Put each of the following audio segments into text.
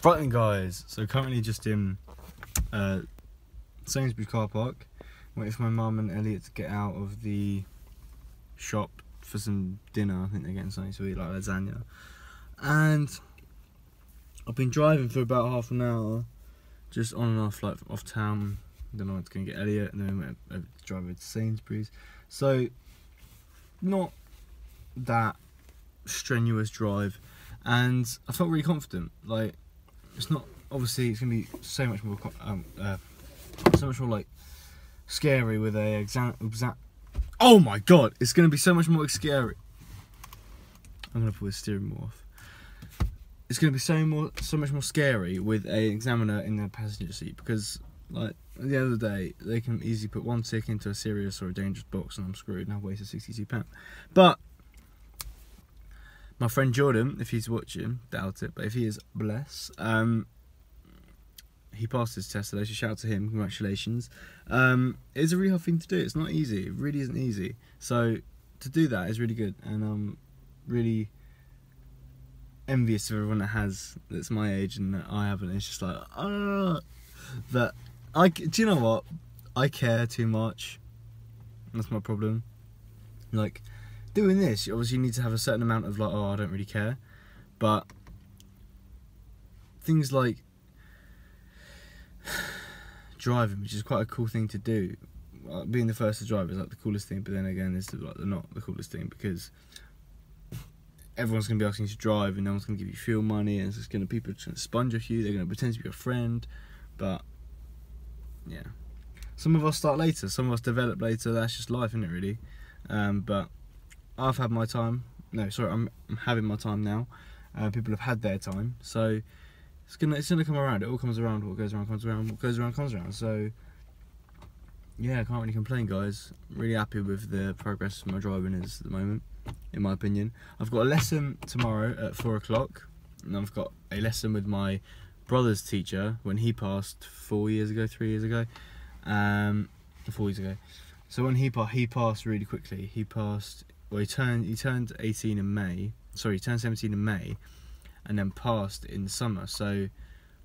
Right then, guys, so currently just in Sainsbury's car park, waiting for my mum and Elliot to get out of the shop for some dinner. I think they're getting something to eat, like lasagna. And I've been driving for about half an hour, just on and off, like off town. Then I went to go and get Elliot, and then we went over to drive over to Sainsbury's. So, not that strenuous drive, and I felt really confident. Like, it's not, obviously it's gonna be so much more like scary with a oh my god, it's gonna be so much more scary. I'm gonna pull the steering wheel off. It's gonna be so much more scary with an examiner in the passenger seat, because like at the end of the day they can easily put one tick into a serious or a dangerous box and I'm screwed and I've wasted £62. But my friend Jordan, if he's watching, doubt it, but if he is, bless, he passed his test today, so shout out to him, congratulations. It's a really hard thing to do, it's not easy, it really isn't easy. So to do that is really good, and I'm really envious of everyone that's my age and that I haven't. It's just like, that do you know what? I care too much. That's my problem. Like, doing this, you obviously need to have a certain amount of like, oh, I don't really care. But things like driving, which is quite a cool thing to do, being the first to drive is like the coolest thing, but then again it's like not the coolest thing, because everyone's going to be asking you to drive and no one's going to give you fuel money, and it's just going to, people are going to sponge off you, they're going to pretend to be your friend. But yeah, some of us start later, some of us develop later, that's just life, isn't it, really? But I've had my time. No, sorry, I'm having my time now. People have had their time, so it's gonna come around. It all comes around. What goes around comes around. What goes around comes around. So yeah, I can't really complain, guys. Really happy with the progress my driving is at the moment, in my opinion. I've got a lesson tomorrow at 4 o'clock, and I've got a lesson with my brother's teacher when he passed 3 years ago. 4 years ago. So when he passed really quickly. He passed. Well, he turned 18 in May. Sorry, he turned 17 in May, and then passed in the summer. So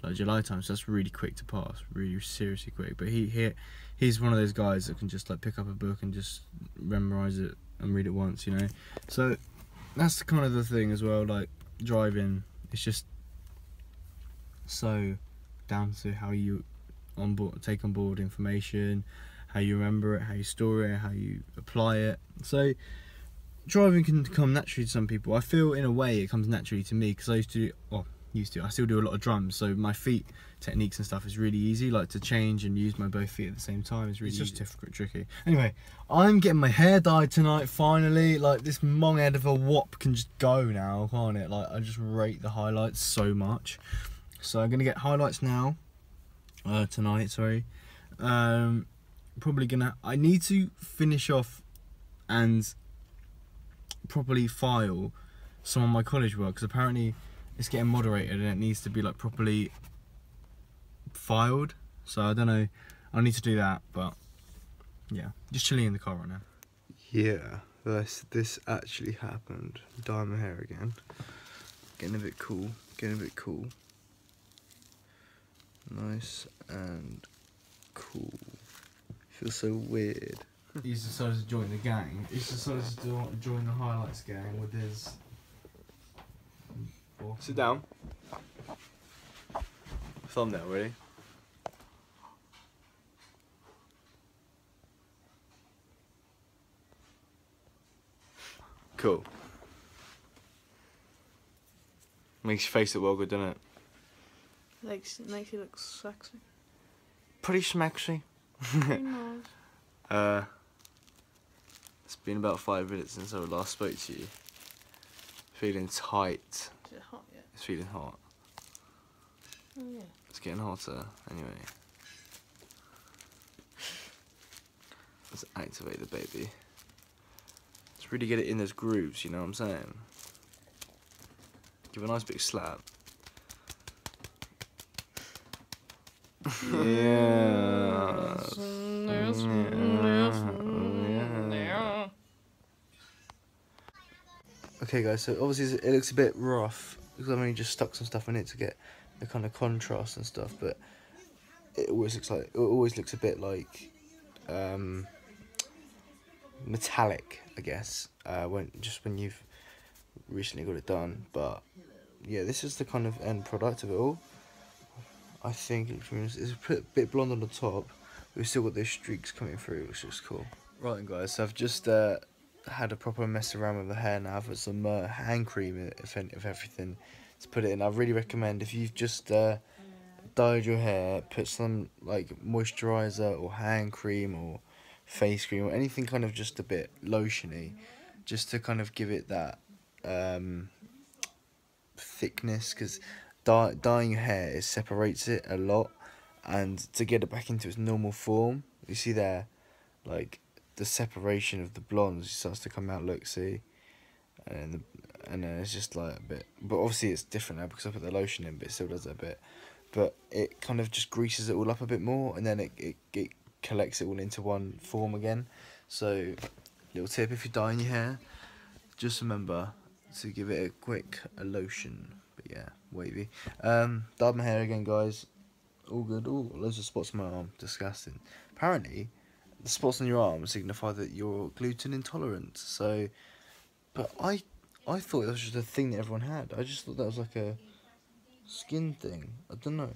like July time. So that's really quick to pass. Really seriously quick. But he's one of those guys that can just like pick up a book and just memorize it and read it once, you know. So that's kind of the thing as well. Like driving, it's just so down to how you take on board information, how you remember it, how you store it, how you apply it. So driving can come naturally to some people. I feel in a way it comes naturally to me, because I I still do a lot of drums, so my feet techniques and stuff is really easy, like to change and use my both feet at the same time is really just tricky. Anyway, I'm getting my hair dyed tonight finally. Like, this mong head of a wop can just go now, can't it? Like, I just rate the highlights so much. So I'm gonna get highlights now, tonight, sorry. Probably gonna, I need to finish off and properly file some of my college work, because apparently it's getting moderated and it needs to be like properly filed. So I don't know, I need to do that. But yeah, just chilling in the car right now. Yeah, this actually happened. Dye my hair again. Getting a bit cool. Nice and cool. Feels so weird. He's decided to join the gang. He's decided to join the highlights gang with his... Sit down. Thumbnail, ready? Cool. Makes your face look well good, doesn't it? Makes you look sexy. Pretty smaxy. Pretty nice. It's been about 5 minutes since I last spoke to you. Feeling tight. Is it hot yet? It's feeling hot. Oh yeah. It's getting hotter. Anyway. Let's activate the baby. Let's really get it in those grooves, you know what I'm saying? Give a nice big slap. Yeah. Okay guys, so obviously it looks a bit rough because I've only just stuck some stuff in it to get the kind of contrast and stuff, but it always looks a bit like metallic, I guess, when you've recently got it done. But yeah, this is the kind of end product of it all. I think it's a bit blonde on the top. We've still got those streaks coming through, which is cool. Right then, guys, so I've just had a proper mess around with the hair now. I've got some hand cream, if everything, to put it in. I really recommend, if you've just dyed your hair, put some like moisturizer or hand cream or face cream or anything kind of just a bit lotiony, just to kind of give it that thickness, because dyeing your hair, it separates it a lot, and to get it back into its normal form, you see there, like the separation of the blondes starts to come out, look, see, and then it's just like a bit, but obviously it's different now because I put the lotion in, but it still does that a bit, but it kind of just greases it all up a bit more, and then it collects it all into one form again. So little tip, if you're dyeing your hair, just remember to give it a quick lotion. But yeah, wavy. Dyed my hair again, guys. All good. Oh, loads of spots on my arm. Disgusting. Apparently, the spots on your arm signify that you're gluten intolerant. So, but I thought that was just a thing that everyone had. I just thought that was like a skin thing. I don't know.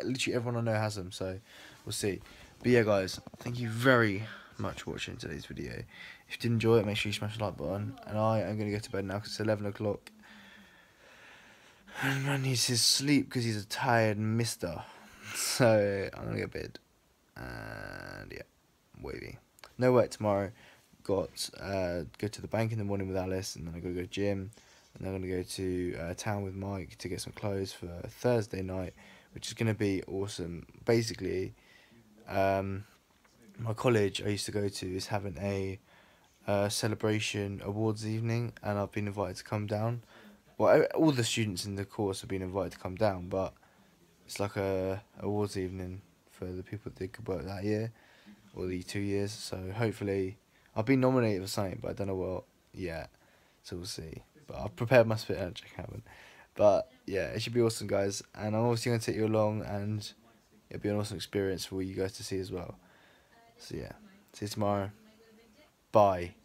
Literally everyone I know has them. So we'll see. But yeah, guys, thank you very much for watching today's video. If you did enjoy it, make sure you smash the like button. And I am going to go to bed now because it's 11 o'clock. And man needs his sleep because he's a tired mister. So I'm going to go to bed. And yeah, wavy. No work tomorrow. Got go to the bank in the morning with Alice, and then I got to go to gym. And then I'm going to go to town with Mike to get some clothes for Thursday night, which is going to be awesome. Basically, my college I used to go to is having a celebration awards evening, and I've been invited to come down. Well, all the students in the course have been invited to come down, but it's like a awards evening for the people that did good work that year, or the 2 years. So hopefully, I've been nominated for something, but I don't know what yet. So we'll see. But I've prepared my spit, which I haven't. But yeah, it should be awesome, guys. And I'm obviously going to take you along, and it'll be an awesome experience for you guys to see as well. So yeah, see you tomorrow. Bye.